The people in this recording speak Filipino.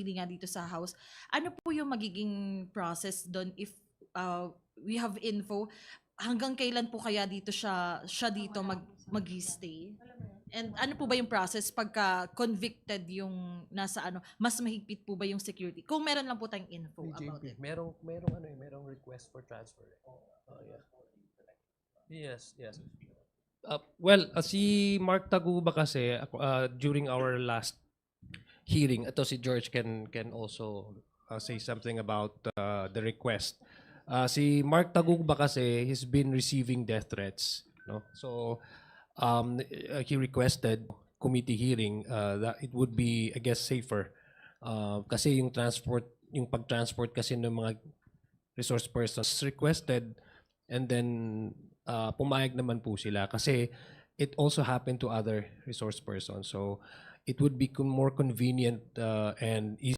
nga dito sa house. Ano po yung magiging process doon if we have info? Hanggang kailan po kaya siya dito mag-stay? And ano po ba yung process pagka convicted yung nasa mas mahigpit po ba yung security? Kung meron lang po tayong info about it. Merong request for transfer. Oh, yeah. Yes. Si Mark Taguba kasi during our last hearing, ito si George can also say something about the request. Si Mark Taguba kasi he's been receiving death threats, no? So he requested committee hearing that it would be, I guess, safer kasi yung pag-transport kasi ng mga resource persons requested, and then pumayag naman po sila kasi it also happened to other resource persons. So it would be more convenient and easy